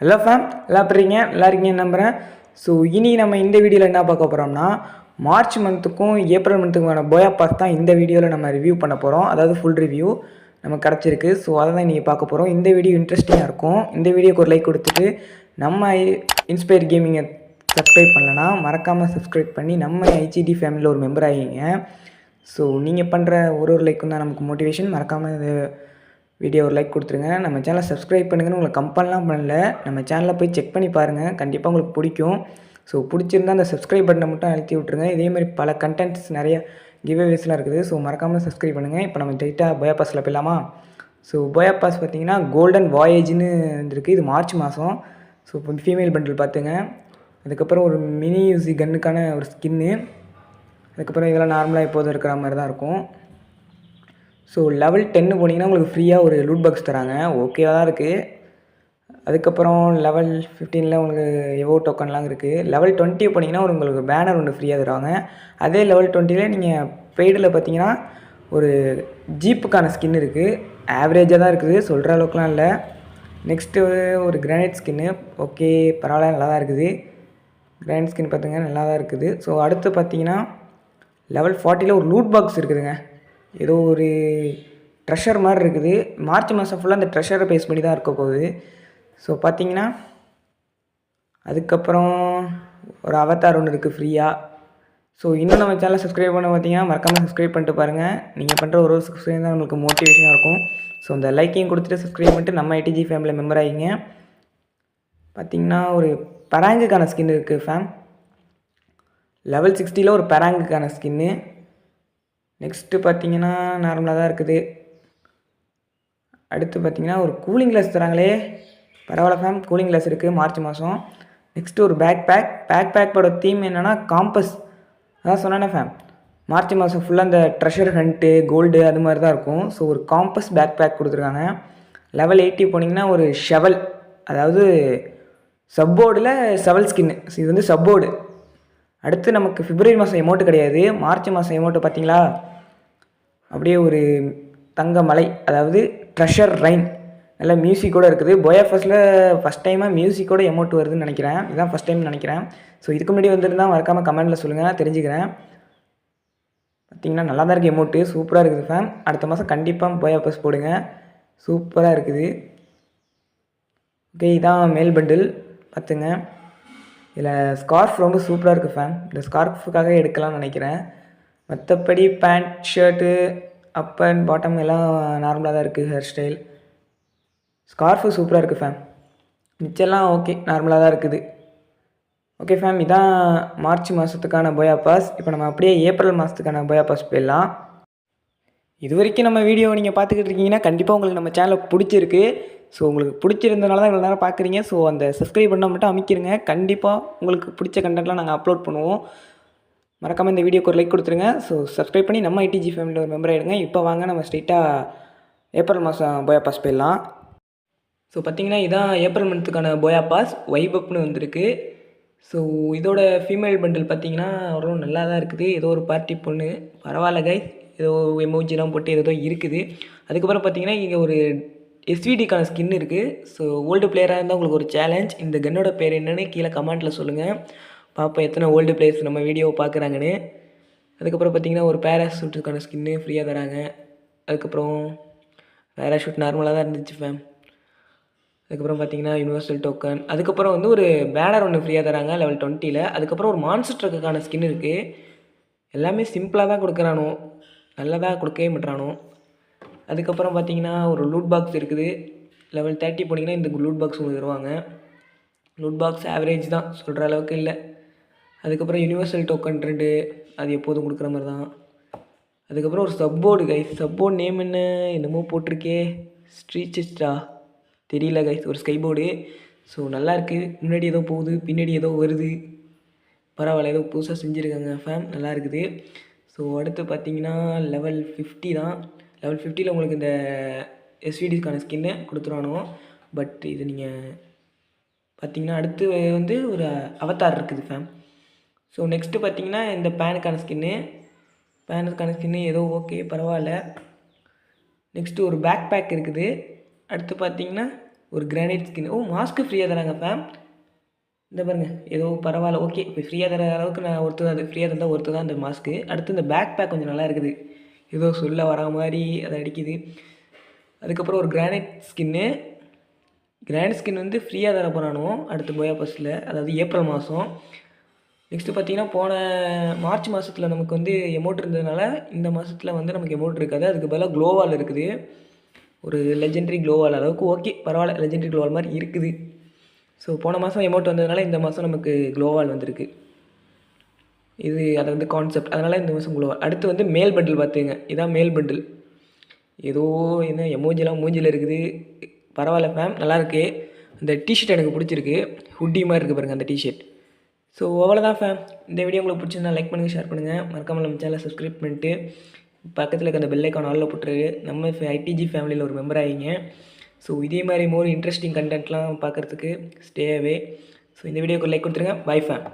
Hello fame, நல்லா பண்ணுறீங்க, நல்லா இருக்கீங்கன்னு நம்புகிறேன். ஸோ இனி நம்ம இந்த வீடியோவில் என்ன பார்க்க போகிறோம்னா, மார்ச் மந்த்துக்கும் ஏப்ரல் மந்த்துக்குமான போயா பாஸ் தான் இந்த வீடியோவில் நம்ம ரிவ்யூ பண்ண போகிறோம். அதாவது ஃபுல் ரிவ்யூ நமக்கு கிடச்சிருக்கு. ஸோ அதை தான் நீங்கள் பார்க்க போகிறோம். இந்த வீடியோ இன்ட்ரெஸ்டிங்காக இருக்கும். இந்த வீடியோக்கு ஒரு லைக் கொடுத்துட்டு நம்ம இன்ஸ்பயர் கேமிங்கை சப்ஸ்கிரைப் பண்ணலன்னா மறக்காமல் சப்ஸ்கிரைப் பண்ணி நம்ம ஐசிடி ஃபேமிலியில் ஒரு மெம்பர் ஆகிங்க. ஸோ நீங்கள் பண்ணுற ஒரு லைக்கும் தான் நமக்கு மோட்டிவேஷன். மறக்காமல் இது வீடியோ ஒரு லைக் கொடுத்துருங்க. நம்ம சேனலை சப்ஸ்கிரைப் பண்ணுங்கன்னு உங்களுக்கு கம்பல்லாம் பண்ணல. நம்ம சேனலில் போய் செக் பண்ணி பாருங்கள், கண்டிப்பாக உங்களுக்கு பிடிக்கும். ஸோ பிடிச்சிருந்தால் அந்த சப்ஸ்கிரைப் பட்டனை மட்டும் அழுத்தி விட்ருங்க. இதேமாதிரி பல கண்டென்ட்ஸ் நிறைய கிவ்அவேஸ்லாம் இருக்குது. ஸோ மறக்காமல் சப்ஸ்கிரைப் பண்ணுங்கள். இப்போ நம்ம டேரெக்டாக போயா பாஸில் போயிடலாமா? ஸோ போயா பாஸ் பார்த்திங்கன்னா கோல்டன் வாயேஜ்னு வந்துருக்கு. இது மார்ச் மாதம். ஸோ இப்போ ஃபீமேல் பண்டில் பார்த்துங்க. அதுக்கப்புறம் ஒரு மினி யூசி கன்னுக்கான ஒரு ஸ்கின்னு. அதுக்கப்புறம் இதெல்லாம் நார்மலாக எப்போதும் இருக்கிற மாதிரி தான் இருக்கும். ஸோ லெவல் 10 போனீங்கன்னா உங்களுக்கு ஃப்ரீயாக ஒரு லூட் பாக்ஸ் தராங்க. ஓகேவாக தான் இருக்குது. அதுக்கப்புறம் லெவல் 15 உங்களுக்கு எவோ டோக்கன்லாம் இருக்குது. லெவல் 20 போனீங்கன்னா உங்களுக்கு பேனர் ஒன்று ஃப்ரீயாக தருவாங்க. அதே லெவல் 20 நீங்கள் பெய்டில் பார்த்தீங்கன்னா ஒரு ஜீப்புக்கான ஸ்கின் இருக்குது. ஆவரேஜாக தான் இருக்குது, சொல்கிற அளவுக்குலாம் இல்லை. நெக்ஸ்ட்டு ஒரு கிரானைட் ஸ்கின்னு. ஓகே, பரவாயில்ல, நல்லா தான் இருக்குது. கிரானைட் ஸ்கின் பார்த்துங்க, நல்லா தான் இருக்குது. ஸோ அடுத்து பார்த்தீங்கன்னா லெவல் 40 ஒரு லூட் பாக்ஸ் இருக்குதுங்க. ஏதோ ஒரு ட்ரெஷர் மாதிரி இருக்குது. மார்ச் மாதம் ஃபுல்லாக அந்த ட்ரெஷரை பேஸ் பண்ணி தான் இருக்க போகுது. ஸோ பார்த்தீங்கன்னா அதுக்கப்புறம் ஒரு அவதார் ஒன்று இருக்குது ஃப்ரீயாக. ஸோ இன்னும் நம்ம சேனலை சப்ஸ்கிரைப் பண்ண பார்த்தீங்கன்னா மறக்காமல் சப்ஸ்கிரைப் பண்ணிட்டு பாருங்கள். நீங்கள் பண்ணுற ஒரு சப்ஸ்கிரைப் தான் உங்களுக்கு மோட்டிவேஷனாக இருக்கும். ஸோ அந்த லைக்கையும் கொடுத்துட்டு சப்ஸ்கிரைப் பண்ணிட்டு நம்ம ஐடிஜி ஃபேமிலியில் மெம்பர் ஆகிங்க. பார்த்திங்கன்னா ஒரு பராங்குக்கான ஸ்கின் இருக்குது ஃபேம். லெவல் 60 ஒரு பராங்குக்கான ஸ்கின்னு. நெக்ஸ்ட்டு பார்த்தீங்கன்னா நார்மலாக தான் இருக்குது. அடுத்து பார்த்தீங்கன்னா ஒரு கூலிங் கிளாஸ் தராங்களே, பரவாயில்ல ஃபேம். கூலிங் கிளாஸ் இருக்குது மார்ச் மாதம். நெக்ஸ்ட்டு ஒரு பேக்கோட தீம் என்னென்னா காம்பஸ். அதான் சொன்னேன்னே ஃபேம், மார்ச் மாதம் ஃபுல்லாக அந்த ட்ரெஷர் ஹண்ட்டு கோல்டு அது மாதிரி தான் இருக்கும். ஸோ ஒரு காம்பஸ் பேக் கொடுத்துருக்காங்க. லெவல் 80 போனீங்கன்னா ஒரு ஷெவல், அதாவது சப்போர்டில் ஷெவல் ஸ்கின்னு. இது வந்து சப்போர்டு. அடுத்து நமக்கு பிப்ரவரி மாதம் எமௌண்ட்டு கிடையாது, மார்ச் மாதம் எமௌண்ட்டு பார்த்தீங்களா, அப்படியே ஒரு தங்க மலை, அதாவது ட்ரெஷர் ரைன். நல்லா மியூசிக்கோடு இருக்குது. போயா பாஸில் ஃபஸ்ட் டைமாக மியூசிக்கோட எமௌண்ட் வருதுன்னு நினைக்கிறேன். இதுதான் ஃபஸ்ட் டைம் நினைக்கிறேன். ஸோ இதுக்கு முன்னாடி வந்துருந்தால் மறக்காமல் கமெண்ட்டில் சொல்லுங்கள், நான் தெரிஞ்சுக்கிறேன். பார்த்திங்கன்னா நல்லா தான் இருக்குது எமௌண்ட்டு, சூப்பராக இருக்குது ஃபேம். அடுத்த மாதம் கண்டிப்பாக போயா பாஸ் போடுங்க, சூப்பராக இருக்குது. ஓகே, இதான் மேல் பண்டில் பார்த்துங்க. இதில் ஸ்கார்ஃப் ரொம்ப சூப்பராக இருக்குது ஃபேம். இந்த ஸ்கார்ஃபுக்காக எடுக்கலாம்னு நினைக்கிறேன். மற்றபடி pant shirt up and bottom எல்லாம் நார்மலாக தான் இருக்குது. ஹேர் ஸ்டைல் ஸ்கார்ஃபு சூப்பராக இருக்குது ஃபேம். மிச்செல்லாம் ஓகே, நார்மலாக தான் இருக்குது. ஓகே ஃபேம், இதான் மார்ச் மாதத்துக்கான போயா பாஸ். இப்போ நம்ம அப்படியே ஏப்ரல் மாதத்துக்கான போயா பாஸ் போயிடலாம். இது வரைக்கும் நம்ம வீடியோவை நீங்கள் பார்த்துக்கிட்டு இருக்கீங்கன்னா கண்டிப்பாக உங்களுக்கு நம்ம சேனலை பிடிச்சிருக்கு. ஸோ உங்களுக்கு பிடிச்சிருந்தனால தான் இவ்வளோ நேரம் பார்க்குறீங்க. ஸோ அந்த சப்ஸ்கிரைப் பண்ணால் மட்டும் அமைக்கிறங்க. கண்டிப்பாக உங்களுக்கு பிடிச்ச கண்டென்ட்லாம் நாங்கள் அப்லோட் பண்ணுவோம். மறக்காமல் இந்த வீடியோக்கு ஒரு லைக் கொடுத்துருங்க. ஸோ சப்ஸ்கிரைப் பண்ணி நம்ம ஐடிஜி ஃபேமிலியில் ஒரு மெம்பர் ஆகிடுங்க. இப்போ வாங்க நம்ம ஸ்ட்ரெயிட்டாக ஏப்ரல் மாதம் போயா பாஸ் போயிடலாம். ஸோ பார்த்திங்கன்னா இதான் ஏப்ரல் மந்த்துக்கான போயா பாஸ். வைபப்னு வந்திருக்கு. ஸோ இதோட ஃபீமேல் பண்டில் பார்த்திங்கன்னா அவ்வளோ நல்லா தான் இருக்குது. ஏதோ ஒரு பார்ட்டி பொண்ணு, பரவாயில்ல கைஸ், ஏதோ எமோஜிலாம் போட்டு ஏதோ இருக்குது. அதுக்கப்புறம் பார்த்திங்கன்னா இங்கே ஒரு எஸ்விடிக்கான ஸ்கின் இருக்குது. ஸோ ஓல்டு பிளேயராக இருந்தால் உங்களுக்கு ஒரு சேலஞ்ச். இந்த கன்னோட பேர் என்னென்னு கீழே கமெண்ட்டில் சொல்லுங்கள், பார்ப்போம் எத்தனை ஓல்டு பிளேயர்ஸ் நம்ம வீடியோவை பார்க்குறாங்கன்னு. அதுக்கப்புறம் பார்த்திங்கன்னா ஒரு பேராஷூட்டுக்கான ஸ்கின்னு ஃப்ரீயாக தராங்க. அதுக்கப்புறம் பேராஷூட் நார்மலாக தான் இருந்துச்சு ஃபேம். அதுக்கப்புறம் பார்த்திங்கன்னா யூனிவர்சல் டோக்கன். அதுக்கப்புறம் வந்து ஒரு பேனர் ஒன்று ஃப்ரீயாக தராங்க லெவல் 20. அதுக்கப்புறம் ஒரு மான்ஸ்டர் ட்ரக்குக்கான ஸ்கின் இருக்குது. எல்லாமே சிம்பிளாக தான் கொடுக்குறானோ, நல்லதாக கொடுக்கவே மாட்டானோ. அதுக்கப்புறம் பார்த்திங்கன்னா ஒரு லூட் பாக்ஸ் இருக்குது. லெவல் 30 போனீங்கன்னா இந்த லூட் பாக்ஸ் உங்களுக்கு தருவாங்க. லூட் பாக்ஸ் ஆவரேஜ் தான், சொல்கிற அளவுக்கு இல்லை. அதுக்கப்புறம் யூனிவர்சல் டோக்கன் 2, அது எப்போதும் கொடுக்குற மாதிரி தான். அதுக்கப்புறம் ஒரு சப்போர்டு கைஸ். சப்போர்ட் நேம் என்னமோ போட்டிருக்கே, ஸ்ட்ரீச்சஸ்டா தெரியல கைஸ். ஒரு ஸ்கை போர்டு. ஸோ நல்லாயிருக்கு. முன்னாடி ஏதோ போகுது, பின்னாடி ஏதோ வருது, பரவாயில்ல, ஏதோ புதுசாக செஞ்சுருக்காங்க ஃபேம், நல்லா இருக்குது. ஸோ அடுத்து பார்த்திங்கன்னா லெவல் 50 தான். லெவல் 50 உங்களுக்கு இந்த எஸ்விடிக்கான ஸ்கின்னு கொடுத்துருவானோ. பட் இது நீங்கள் பார்த்திங்கன்னா அடுத்து வந்து ஒரு அவதார் இருக்குது ஃபேம். ஸோ நெக்ஸ்ட்டு பார்த்திங்கன்னா இந்த பேனுக்கான ஸ்கின்னு ஏதோ ஓகே, பரவாயில்ல. நெக்ஸ்ட்டு ஒரு பேக் பேக் இருக்குது. அடுத்து பார்த்திங்கன்னா ஒரு கிரானைட் ஸ்கின். மாஸ்க்கு ஃப்ரீயாக தராங்க ஃபேம். இந்த பாருங்க ஏதோ பரவாயில்ல, ஓகே. இப்போ ஃப்ரீயாக தர அளவுக்கு நான் ஒருத்தர் அது ஃப்ரீயாக தந்தால் ஒருத்தர் தான் அந்த மாஸ்க்கு. அடுத்து இந்த பேக் பேக் கொஞ்சம் நல்லா இருக்குது, ஏதோ சொல்ல வரா மாதிரி அதை அடிக்குது. அதுக்கப்புறம் ஒரு கிரானைட் ஸ்கின்னு. கிரானைட் ஸ்கின் வந்து ஃப்ரீயாக தர போகிறானோ அடுத்து போயா பஸ்ஸில், அதாவது ஏப்ரல் மாதம். நெக்ஸ்ட்டு பார்த்தீங்கன்னா போன மார்ச் மாதத்தில் நமக்கு வந்து எமௌண்ட் இருந்ததுனால இந்த மாதத்தில் வந்து நமக்கு எமௌண்ட் இருக்காது. அதுக்கு பதிலாக க்ளோவால் இருக்குது, ஒரு லெஜெண்டரி க்ளோவால் அளவுக்கு. ஓகே பரவாயில்ல, லெஜெண்டரி க்ளோவால் மாதிரி இருக்குது. ஸோ போன மாதம் எமௌண்ட் வந்ததுனால இந்த மாதம் நமக்கு க்ளோவால் வந்திருக்கு. இது அதை வந்து கான்செப்ட், அதனால் இந்த மாதம் க்ளோவால். அடுத்து வந்து மேல் பண்டில் பார்த்துங்க, இதான் மேல் பண்டில். ஏதோ என்ன எமோஜிலாம் மூஞ்சியில் இருக்குது. பரவாயில்ல ஃபேம், நல்லாயிருக்கு. இந்த டிஷர்ட் எனக்கு பிடிச்சிருக்கு, ஹுட்டி மாதிரி இருக்குது பாருங்கள் அந்த டிஷர்ட். ஸோ அவ்வளோதான் ஃபேம். இந்த வீடியோ உங்களுக்கு பிடிச்சிருந்தா லைக் பண்ணுங்கள், ஷேர் பண்ணுங்கள். மறக்காமல் நம்ம சேனலை சப்ஸ்கிரைப் பண்ணிட்டு பக்கத்தில் இருக்க அந்த பெல் ஐக்கான் ஆலில் போட்டுரு. நம்ம ஐடிஜி ஃபேமிலியில் ஒரு மெம்பர் ஆகிங்க. ஸோ இதே மாதிரி மோர் இன்ட்ரெஸ்டிங் கண்டென்ட்லாம் பார்க்குறதுக்கு ஸ்டே அவே. ஸோ இந்த வீடியோக்கு லைக் கொடுத்துருங்க. Bye fame.